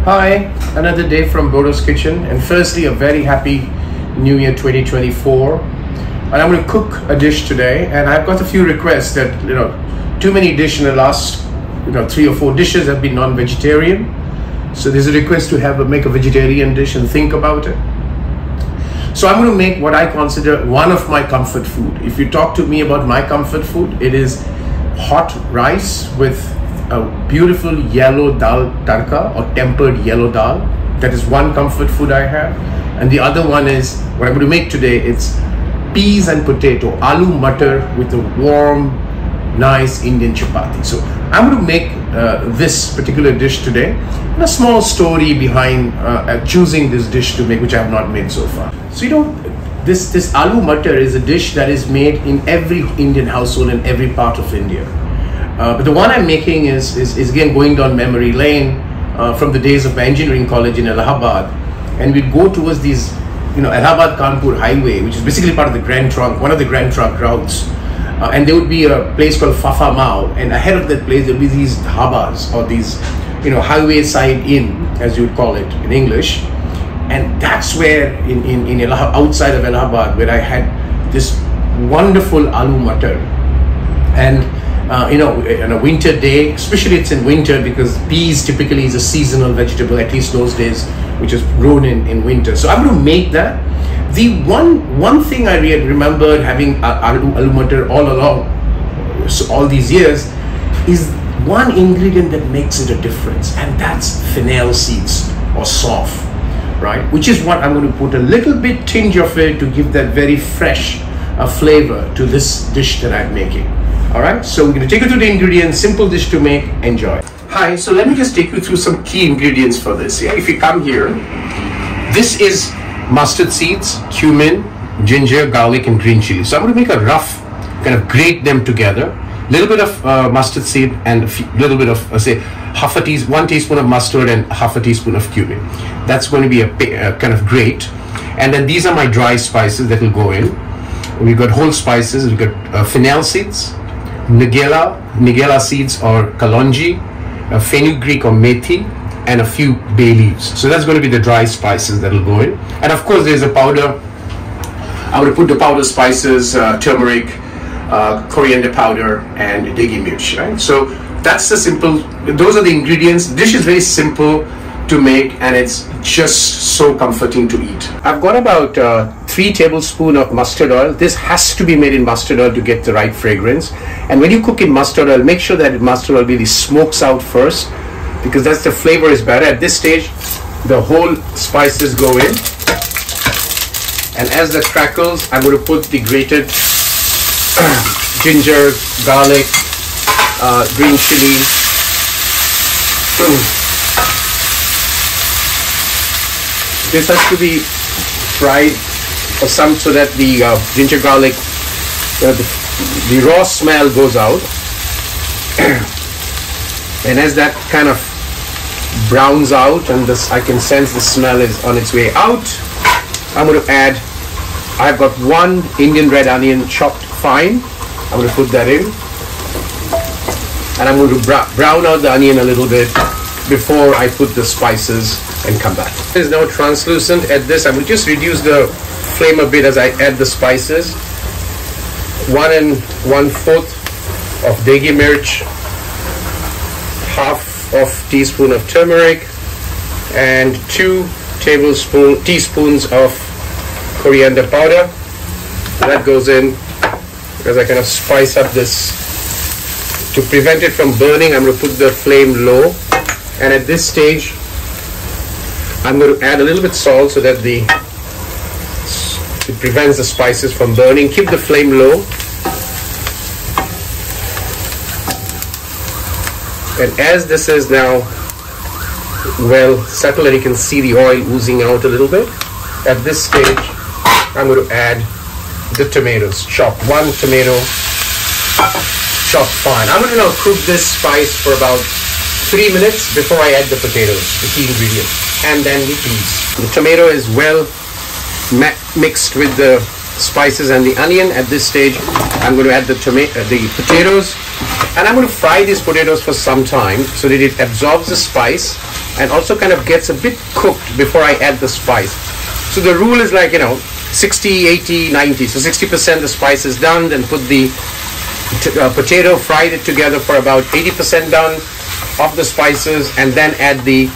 Hi, another day from Bodo's Kitchen, and firstly a very happy New Year 2024. And I'm going to cook a dish today, and I've got a few requests that, too many dishes in the last 3 or 4 dishes have been non-vegetarian. So there's a request to make a vegetarian dish and think about it. So I'm going to make what I consider one of my comfort food. If you talk to me about my comfort food, it is hot rice with a beautiful yellow dal tadka or tempered yellow dal. That is one comfort food I have. And the other one is what I'm going to make today. It's peas and potato, aloo matar with a warm, nice Indian chapati. So I'm going to make this particular dish today, and a small story behind choosing this dish to make, which I have not made so far. So this aloo matar is a dish that is made in every Indian household in every part of India. But the one I'm making is again going down memory lane from the days of my engineering college in Allahabad, and we'd go towards these, Allahabad Kanpur highway, which is basically part of the Grand Trunk, one of the Grand Trunk routes. And there would be a place called Fafa Mao, and ahead of that place there would be these dhabas, or these, highway side inn, as you would call it in English. And that's where in outside of Allahabad, where I had this wonderful aloo matar. And on a winter day, especially it's in winter because peas typically is a seasonal vegetable, at least those days, which is grown in winter. So I'm going to make that. The one thing I remembered having aloo matar all along, so all these years, is one ingredient that makes it a difference, and that's fennel seeds or sauf, right? Which is what I'm going to put a little bit tinge of it to give that very fresh flavor to this dish that I'm making. Alright, so we're going to take you through the ingredients, simple dish to make, enjoy. Hi, so let me just take you through some key ingredients for this. Yeah? If you come here, this is mustard seeds, cumin, ginger, garlic and green chili. So I'm going to make a rough, kind of grate them together. A little bit of mustard seed and a little bit of, say, 1 teaspoon of mustard and half a teaspoon of cumin. That's going to be a kind of grate. And then these are my dry spices that will go in. We've got whole spices, we've got fennel seeds, nigella seeds or kalonji, fenugreek or methi, and a few bay leaves. So that's going to be the dry spices that will go in. And of course there's a powder. I would put the powder spices, turmeric, coriander powder and degi mirch, right? So that's the simple, those are the ingredients. The dish is very simple to make, and it's just so comforting to eat. I've got about 3 tablespoons of mustard oil. This has to be made in mustard oil to get the right fragrance. And when you cook in mustard oil, make sure that mustard oil really smokes out first, because that's the flavor is better. At this stage, the whole spices go in, and as that crackles, I'm going to put the grated ginger, garlic, green chili. This has to be fried for some, so that the ginger garlic, the raw smell goes out. And as that kind of browns out, and this, I can sense the smell is on its way out, I'm going to add, I've got 1 Indian red onion chopped fine. I'm going to put that in, and I'm going to brown out the onion a little bit before I put the spices and come back. It is now translucent. At this, I will just reduce the flame a bit as I add the spices. 1 1/4 of degi mirch, half of teaspoon of turmeric, and 2 teaspoons of coriander powder. That goes in as I kind of spice up this. To prevent it from burning, I'm going to put the flame low, and at this stage I'm going to add a little bit salt so that it prevents the spices from burning. Keep the flame low, and as this is now well settled and you can see the oil oozing out a little bit, at this stage I'm going to add the tomatoes. Chop 1 tomato, chopped fine. I'm going to now cook this spice for about 3 minutes before I add the potatoes, the key ingredient, and then the peas. The tomato is well mixed with the spices and the onion. At this stage, I'm going to add the potatoes, and I'm going to fry these potatoes for some time so that it absorbs the spice and also kind of gets a bit cooked before I add the spice. So the rule is like, 60, 80, 90. So 60% the spice is done, then put the potato, fried it together for about 80% done of the spices, and then add the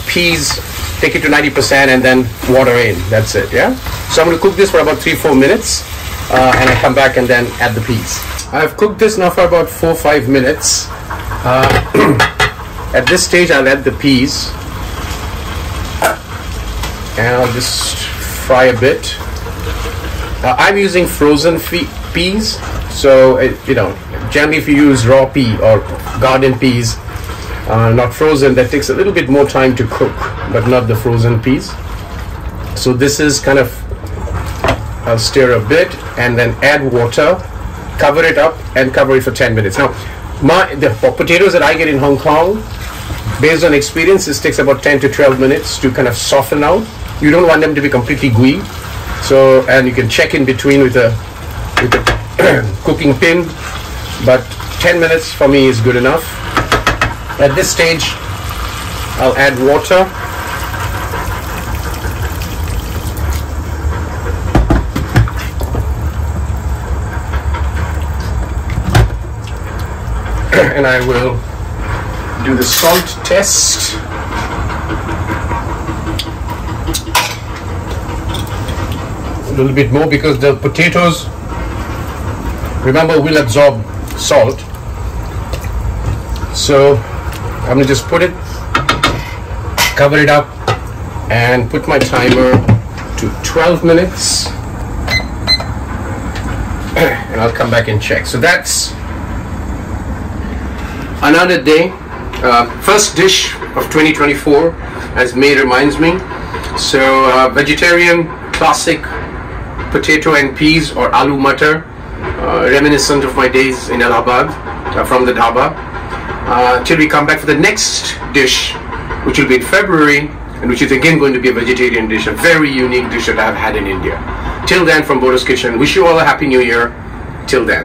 peas, take it to 90%, and then water in. That's it, yeah? So I'm going to cook this for about 3-4 minutes, and I come back and then add the peas. I've cooked this now for about 4-5 minutes. At this stage, I'll add the peas, and I'll just fry a bit. I'm using frozen peas, so generally if you use raw pea or garden peas, not frozen, that takes a little bit more time to cook, but not the frozen peas. So this is kind of, I'll stir a bit and then add water, cover it up, and cover it for 10 minutes. Now, the potatoes that I get in Hong Kong, based on experience, this takes about 10 to 12 minutes to kind of soften out. You don't want them to be completely gooey. So, and you can check in between with a cooking pin, but 10 minutes for me is good enough. At this stage, I'll add water. And I will do the salt test. A little bit more because the potatoes, remember, will absorb salt. So I'm going to just put it, cover it up, and put my timer to 12 minutes. And I'll come back and check. So that's another day. First dish of 2024, as May reminds me. So vegetarian, classic potato and peas or aloo matar, reminiscent of my days in Allahabad, from the dhaba. Till we come back for the next dish, which will be in February, and which is again going to be a vegetarian dish, a very unique dish that I've had in India. Till then, from Bodo's Kitchen, wish you all a happy new year. Till then.